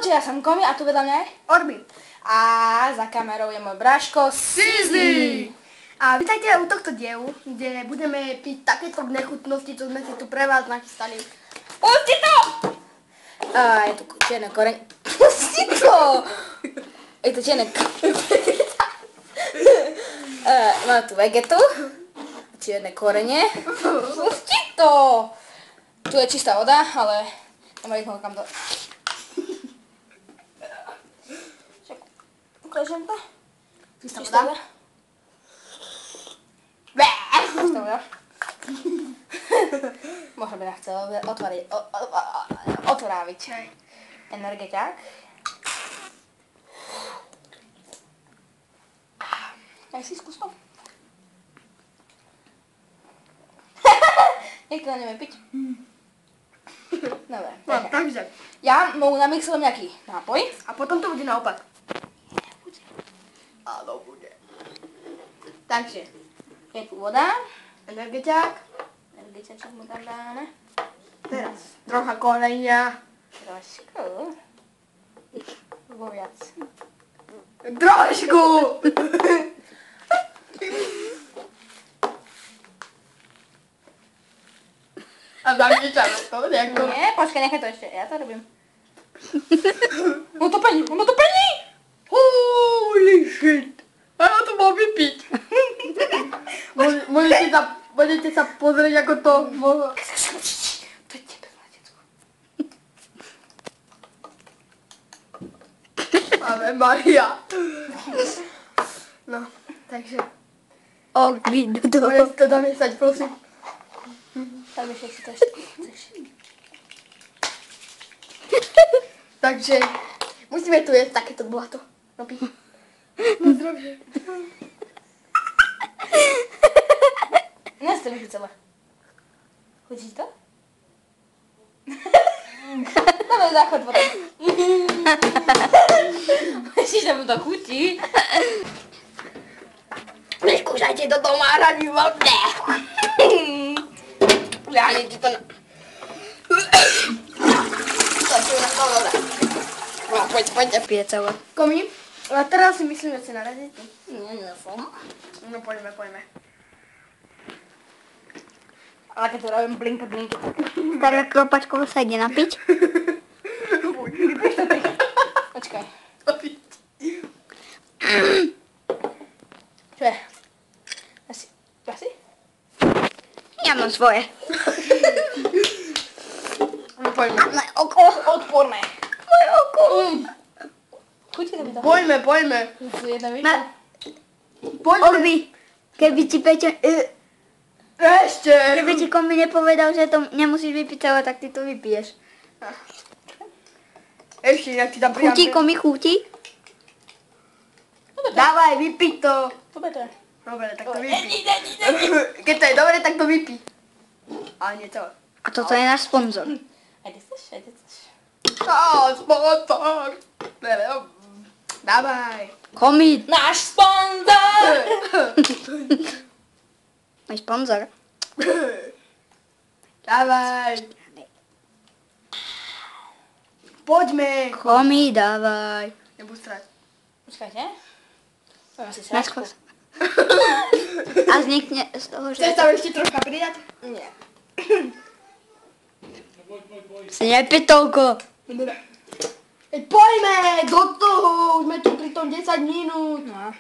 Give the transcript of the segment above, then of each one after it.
Čaute, ja som Komi a tu vedľa mňa je Orbi. A za kamerou je môj bráško Sizzly. A vítajte u tohto dielu, kde budeme piť takéto nechutnosti, čo sme si tu pre vás nachystali. Pusti to! Je tu čierne koreň. Pusti to! Je tu čierne Mám tu vegetu. Čierne korene. Pusti to! Tu je čistá voda, ale nemali sme ho kam to. Ukážem to. Čistá voda. Čistá voda. Možno by nám chcel otvoráviť energeťák. Aj si skús to. Niekto na nevie piť. Dobre. No, takže. Ja mu namixujem nejaký nápoj. A potom to bude naopak. Áno, bude. Takže, je tu voda. Energeťák. Energeťačok mu tam dáme. Teraz trocha koreňa. Trošku. Lebo viac. Trošku! A zamýšľame to nejako. Nie, počkaj, nechaj to ešte, ja to robím. No to pení, no to pení! Holy shit! A ja to mám vypiť. Môžete sa pozrieť, ako to bolo. To je tebe, Vladecko. Ave Maria. No, takže. Orbi do toho. Môžete to damiesať, prosím. Tak ešte si to ešte chceš. Takže, musíme tu jesť takéto blato. No pí. No zdravie. Dnes to vyšli celé. Chutí to? Dáme záchod potom. Myslíš, že mu to chutí? Neskúšajte to doma, radi vám ne. Ľahnite to na... Dobre. No, poďte. Pije celé. Komi, a teraz si myslím, že si naradíte. Nie som. No poďme. Ale keď to robím blinky. Staré klopačkovo sa ide napiť. Počkaj. Čo je? Asi? Ja mám svoje. No poďme. Moje oko. Odporné. Moje oko. Chutí to mi to. Poďme. Jedna vyšla. Poďme. Orbi, keby ti Peťo... Ešte. Keby ti Komi nepovedal, že to nemusíš vypiť celé, tak ty to vypiješ. Ešte, ja ti tam pridám. Chutí, Komi, chutí? Dávaj, vypiť to. Dobre to je. Dobre, tak to vypí. Keď to je dobre, tak to vypí. Ale nie celé. A toto je náš sponzor. Aj ty chceš. Sponsor. Dávaj. Komi, Náš sponzor! môj sponzor. Dávaj. Poďme. Komi, dávaj. Nebuď strať. Počkajte. Poviem si Naskôr. sračku. A vznikne z toho, že... Chceš tam ešte troška pridať? Nie. Si nepí toľko. Poďme do toho. Už sme tu pri tom 10 minút. No.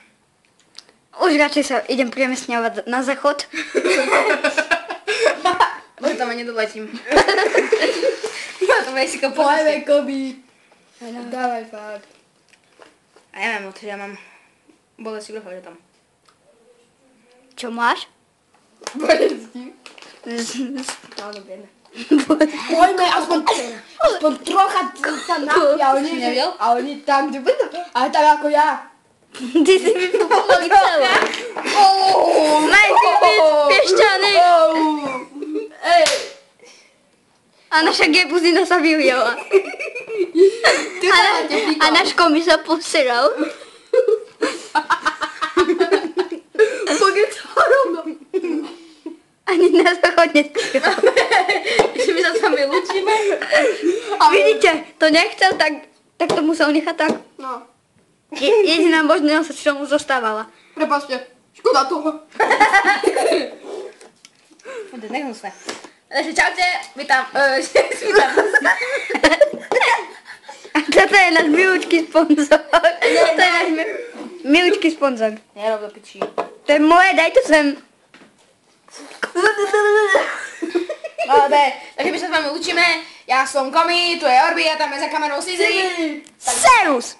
Už radšej sa idem premiesňovať na záchod. Možno tam ani nedoletím. To Mexiko Poďme, Kobi. Dávaj fakt. A ja mám ja mám bolesti brucha, že tam. Čo máš? Bolesti. Áno, vieme. Poďme, aspoň trocha sa napia. Si neviel? A oni tam, kde budú. Ale tak ako ja. Ty si vypil pomaly celé. Maj si piešťany. A naša gebuzina sa vyliela. A náš Komi sa posiral. Poďme to rovno. Ani na záchod neskúšal. Že my sa sami lučíme. Vidíte, to nechcel, tak Tak to musel nechať tak. No. Jediná možnosť, čo mu zostávala. Prepáčte, škoda toho. Nehnusné. Takže čaute, vítam. Vítam. A toto je náš milúčký sponzor. To je náš milúčký sponzor. Nerob do piči. To je moje, daj to sem. Dobre, takže my sa s vami učíme. Ja som Komi, tu je Orbi a tam je za kamerou Sizi. Serus!